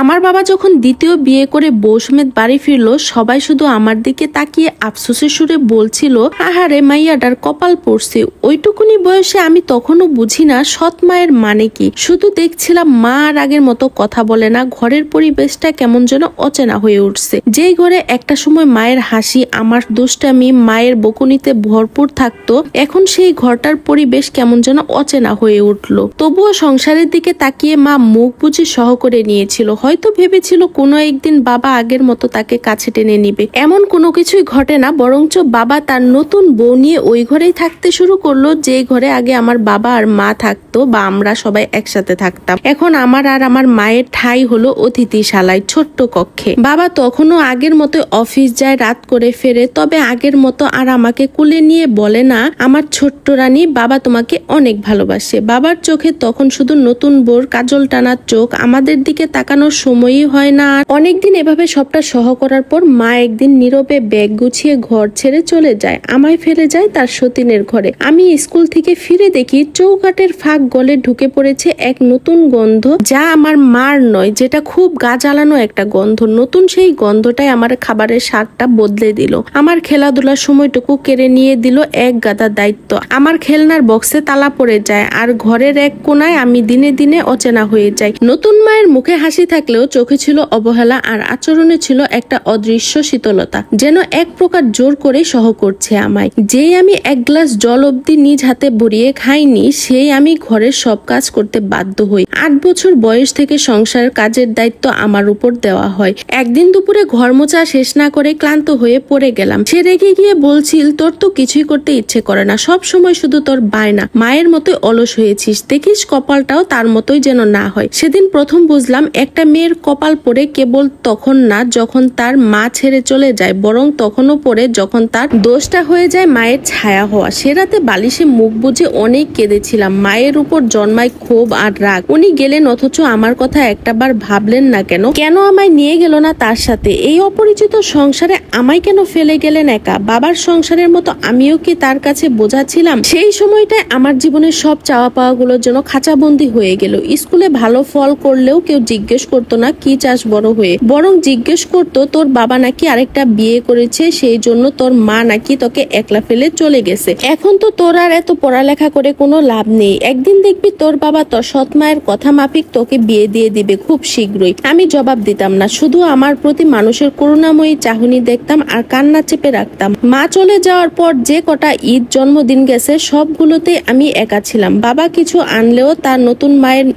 আমার বাবা যখন দ্বিতীয় বিয়ে করে বউ সমেত বাড়ি ফিরলো, সবাই শুধু আমার দিকে তাকিয়ে আফসোসের সুরে বলছিল, আহারে মাইয়াটার কপাল পড়ছে। ওইটুকুনি বয়সে আমি তখনও বুঝি না সৎ মায়ের মানে কি। শুধু দেখছিলাম মা আর আগের মতো কথা বলে না, ঘরের পরিবেশটা কেমন যেন অচেনা হয়ে উঠছে। যেই ঘরে একটা সময় মায়ের হাসি, আমার দুষ্টামি, মায়ের বকুনিতে ভরপুর থাকতো, এখন সেই ঘরটার পরিবেশ কেমন যেন অচেনা হয়ে উঠলো। তবুও সংসারের দিকে তাকিয়ে মা মুখ বুঝে সহ করে নিয়েছিল। হয়তো ভেবেছিল কোনো একদিন বাবা আগের মতো তাকে কাছে টেনে নিবে। এমন কোনো কিছুই ঘটে না, বরঞ্চ বাবা তার নতুন বউ নিয়ে ওই ঘরেই থাকতে শুরু করলো, যে ঘরে আগে আমার বাবা আর মা থাকতো বা আমরা সবাই একসাথে থাকতাম। এখন আমার আর আমার মায়ের ঠাঁই হলো অতিথিশালায়, ছোট্ট কক্ষে। বাবা তখনও আগের মতো অফিস যায়, রাত করে ফেরে, তবে আগের মতো আর আমাকে কুলে নিয়ে বলে না, আমার ছোট্ট রানী, বাবা তোমাকে অনেক ভালোবাসে। বাবার চোখে তখন শুধু নতুন বোর কাজল টানার চোখ, আমাদের দিকে তাকানোর সময়ই হয় না। আর অনেকদিন এভাবে সবটা সহ করার পর মা একদিন নীরবে ব্যাগ গুছিয়ে ঘর ছেড়ে চলে যায়, আমায় ফেলে যায় তার সতীনের ঘরে। আমি স্কুল থেকে ফিরে দেখি চৌকাটের ফাঁক গলে ঢুকে পড়েছে এক নতুন গন্ধ, যা আমার মার নয়, যেটা খুব গা জ্বালানো একটা গন্ধ। নতুন সেই গন্ধটাই আমার খাবারের স্বাদটা বদলে দিল, আমার খেলাধুলার সময়টুকু কেড়ে নিয়ে দিল এক গাদা দায়িত্ব। আমার খেলনার বক্সে তালা পড়ে যায়, আর ঘরের এক কোনায় আমি দিনে দিনে অচেনা হয়ে যাই। নতুন মায়ের মুখে হাসি থাকলেও চোখে ছিল অবহেলা, আর আচরণে ছিল একটা অদৃশ্য শীতলতা, যেন এক প্রকার জোর করে সহ করছে আমায়। যেই আমি এক গ্লাস জল অব্দি নিজ হাতে ভরিয়ে খাইনি, সেই আমি ঘরের সব কাজ করতে বাধ্য হই। 8 বছর বয়স থেকে সংসার কাজের দায়িত্ব আমার উপর দেওয়া হয়। একদিন দুপুরে ঘর মোছা শেষ না করে ক্লান্ত হয়ে পড়ে গেলাম। সে রেগে গিয়ে বলছিল, তোর তো কিছুই করতে ইচ্ছে করে না, সব সময় শুধু তোর বায়না, মায়ের মতোই অলস হয়েছিস, দেখিস কপালটাও তার মতোই যেন না হয়। সেদিন প্রথম বুঝলাম, একটা মেয়ের কপাল পড়ে কেবল তখন না যখন তার মা ছেড়ে চলে যায়, বরং তখনও পড়ে যখন তার দোষটা হয়ে যায় মায়ের ছায়া হওয়া। সে রাতে বালিশে মুখ বুজে অনেক কেঁদেছিলাম। মায়ের উপর জন্মায় ক্ষোভ আর রাগ। উনি গেলেন, অথচ আমার কথা একটাবার ভাবলেন না কেন? কেন আমায় নিয়ে গেল না তার সাথে? এই অপরিচিত সংসারে আমায় কেন ফেলে গেলেন একা? বাবার সংসারের মতো আমিও কি তার কাছে বোঝা ছিলাম? সেই সময়টায় আমার জীবনের সব চাওয়া পাওয়া গুলোর জন্য খাঁচাবন্দি হয়ে গেল। স্কুলে ভালো ফল করলেও কেউ জিজ্ঞেস করতো না কি চাস বড় হয়ে, বরং জিজ্ঞেস করতো তোর বাবা নাকি আরেকটা বিয়ে করেছে, সেই জন্য তোর মা নাকি তোকে একলা ফেলে চলে গেছে। এখন তো তোর আর এত পড়ালেখা করে কোনো লাভ নেই, একদিন দেখবি তোর বাবা তোর সৎ মায়ের কথা মাফিক তোকে বিয়ে দিয়ে দিবে খুব শীঘ্রই। আমি জবাব দিতাম না, শুধু আমার প্রতি মানুষের করুণাময়ী চাহনি দেখতাম আর কান্না চেপে রাখতাম। মা চলে যাওয়ার পর যে কটা ঈদ, জন্মদিন গেছে, সবগুলোতে আমি একা ছিলাম। বাবা কিছু আনলেও তার নতুন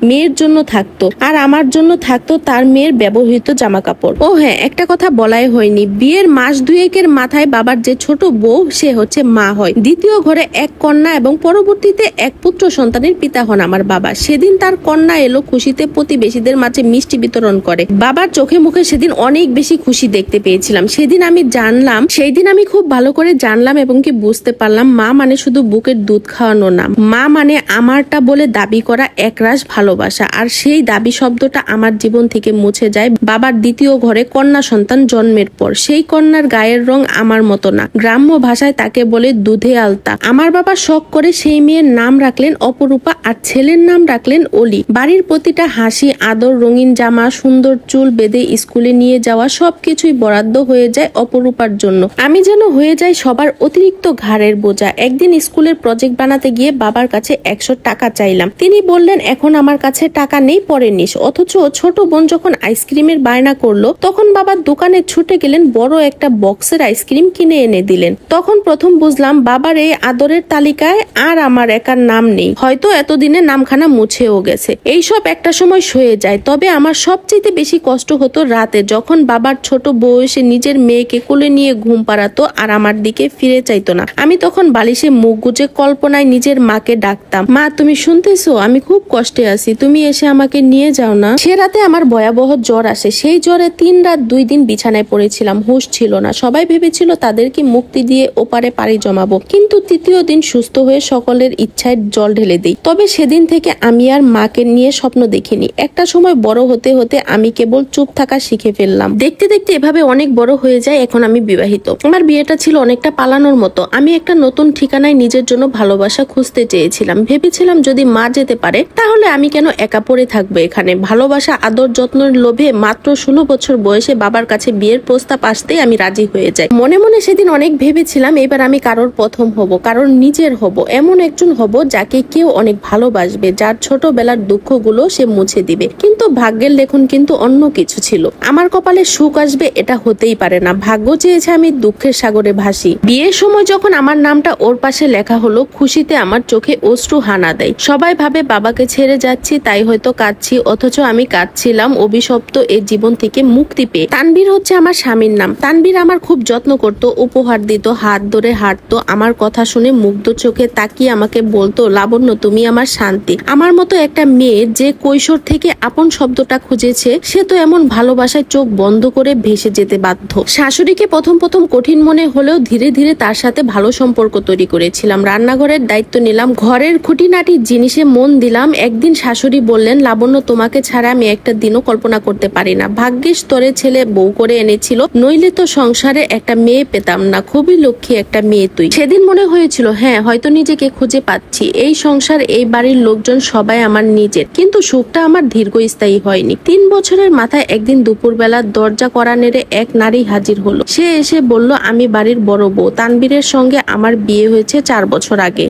মেয়ের জন্য থাকতো, আর আমার জন্য থাকতো তার মেয়ের ব্যবহৃত জামা কাপড়। ও হ্যাঁ, একটা কথা বলাই হয়নি, বিয়ের মাস দুয়েকের মাথায় বাবার যে ছোট বউ, সে হচ্ছে মা হয়। দ্বিতীয় ঘরে এক কন্যা এবং পরবর্তীতে এক পুত্র সন্তানের পিতা হন আমার বাবা। সেদিন তার কন্যা এলো, খুশিতে প্রতিবেশীদের মাঝে মিষ্টি বিতরণ করে। বাবার চোখে মুখে সেদিন অনেক বেশি খুশি দেখতে পেয়েছিলাম। সেদিন আমি খুব ভালো করে জানলাম এবং কি বুঝতে পারলাম, মা মানে শুধু বুকের দুধ খাওয়ানো না, মা মানে আমারটা বলে দাবি করা একরাশ ভালোবাসা। আর সেই দাবি শব্দটা আমার জীবন থেকে মুছে যায় বাবার দ্বিতীয় ঘরে কন্যা সন্তান জন্মের পর। সেই কন্যার গায়ের রং আমার মতো না, গ্রাম্য ভাষায় তাকে বলে দুধে আলতা। আমার বাবা শখ করে সেই মেয়ের নাম রাখলেন অপরূপা, আর ছেলের নাম রাখলেন অলি। বাড়ির প্রতিটা হাসি, আদর, রঙিন জামা, সুন্দর চুল বেঁধে স্কুলে নিয়ে যাওয়া, সবকিছুই বরাদ্দ হয়ে যায় অপরূপার জন্য। আমি যেন হয়ে যাই সবার অতিরিক্ত ঘাড়ের বোঝা। একদিন স্কুলের প্রজেক্ট বানাতে গিয়ে বাবার কাছে 100 টাকা চাইলাম। তিনি বললেন, এখন আমার কাছে টাকা নেই, পরে নিস। অথচ ছোট বোন যখন আইসক্রিমের বায়না করলো, তখন বাবার দোকানে ছুটে গেলেন, বড় একটা বক্সের আইসক্রিম কিনে এনে দিলেন। তখন প্রথম বুঝলাম, বাবার এই আদরের তালিকায় আর আমার একার নাম নেই। হয়তো এতদিনে নামখানা মুছেও গেছে। এইসব একটা সময় সয়ে যায়। তবে আমার সবচেয়ে বেশি কষ্ট হতো রাতে, যখন বাবার ছোট বউ এসে নিজের মেয়েকে কোলে নিয়ে ঘুম পাড়াতো আর আমার দিকে ফিরে চাইতো না। আমি তখন বালিশে মুখ গুজে কল্পনায় নিজের মাকে ডাকতাম, মা তুমি শুনতেছো, আমি খুব কষ্টে আছি, তুমি এসে আমাকে নিয়ে যাও না। সে রাতে আমার ভয়াবহ জ্বর আসে। সেই জ্বরে 3 রাত 2 দিন বিছানায় পড়েছিলাম, হুঁশ ছিল না। সবাই ভেবেছিল তাদেরকে মুক্তি দিয়ে ওপারে পাড়ি জমাবো, কিন্তু তৃতীয় দিন সুস্থ হয়ে সকলের ইচ্ছায় জল ঢেলে দিই। তবে সেদিন থেকে আমি আর মাকে নিয়ে স্বপ্ন দেখিনি। একটা সময় বড় হতে হতে আমি কেবল চুপ থাকা শিখে ফেললাম। দেখতে দেখতে এভাবে অনেক বড় হয়ে যায়। এখন আমি বিবাহিত। আমার বিয়েটা ছিল অনেকটা পালানোর মতো। আমি একটা নতুন ঠিকানায় নিজের জন্য ভালোবাসা খুঁজতে চেয়েছিলাম। ভেবেছিলাম যদি মা যেতে পারে, তাহলে আমি কেন একা পড়ে থাকবো এখানে। ভালোবাসা, আদর আদর যত্নের লোভে মাত্র 16 বছর বয়সে বাবার কাছে বিয়ের প্রস্তাব আসতেই আমি রাজি হয়ে যাই। মনে মনে সেদিন অনেক ভেবেছিলাম এবার আমি কারোর প্রথম হব, কারোর নিজের হব, এমন একজন হব যাকে কেউ অনেক ভালোবাসবে, যার ছোটবেলার দুঃখগুলো সে মুছে দিবে। কিন্তু ভাগ্যের লেখন কিন্তু অন্য কিছু ছিল। আমার কপালে সুখ আসবে এটা হতেই পারে না। ভাগ্য চেয়েছে আমি দুঃখের সাগরে ভাসি। বিয়ের সময় যখন আমার নামটা ওর পাশে লেখা হলো, খুশিতে আমার চোখে অশ্রু হানা দেয়। সবাই ভাবে বাবাকে ছেড়ে যাচ্ছি তাই হয়তো কাঁদছি, অথচ আমি কাঁদছিলাম অভিশপ্ত এই জীবন থেকে মুক্তি পেয়ে। তানভীর হচ্ছে আমার স্বামীর নাম। তানভীর আমার খুব যত্ন করত, উপহার দিত, হাত ধরে হাঁটতো, আমার কথা শুনে মুগ্ধ চোখে তাকিয়ে আমাকে বলতো, লাবণ্য তুমি আমার শান্তি। আমার মতো একটা মেয়ে যে কৈশোর থেকে আপন শব্দটা খুঁজেছে, সে তো এমন ভালোবাসায় চোখ বন্ধ করে ভেসে যেতে বাধ্য। শাশুড়িকে প্রথম কঠিন মনে হলেও ধীরে ধীরে তার সাথে ভালো সম্পর্ক তৈরি করেছিলাম। রান্নাঘরের দায়িত্ব নিলাম, ঘরের খুঁটিনাটি জিনিসে মন দিলাম। একদিন শাশুড়ি বললেন, লাবণ্য তোমাকে ছাড়া আমি একটা দিনও কল্পনা করতে পারি না। ভাগ্যিস তোরে ছেলে বউ করে এনেছিল, নইলে তো সংসারে একটা মেয়ে পেতাম না। খুবই লক্ষ্মী একটা মেয়ে তুই। সেদিন মনে হয়েছিল হ্যাঁ হয়তো নিজেকে খুঁজে পাচ্ছি। এই সংসার, এই বাড়ির লোকজন সবাই আমার নিজের, কিন্তু সুখটা আমার দীর্ঘস্থায়ী হয়নি। 3 বছরের মাথায় একদিন দুপুরবেলা দরজা কড়া নেড়ে এক নারী হাজির হলো। সে এসে বলল, আমি বাড়ির বড় বউ। তানভীরের সঙ্গে আমার বিয়ে হয়েছে 4 বছর আগে।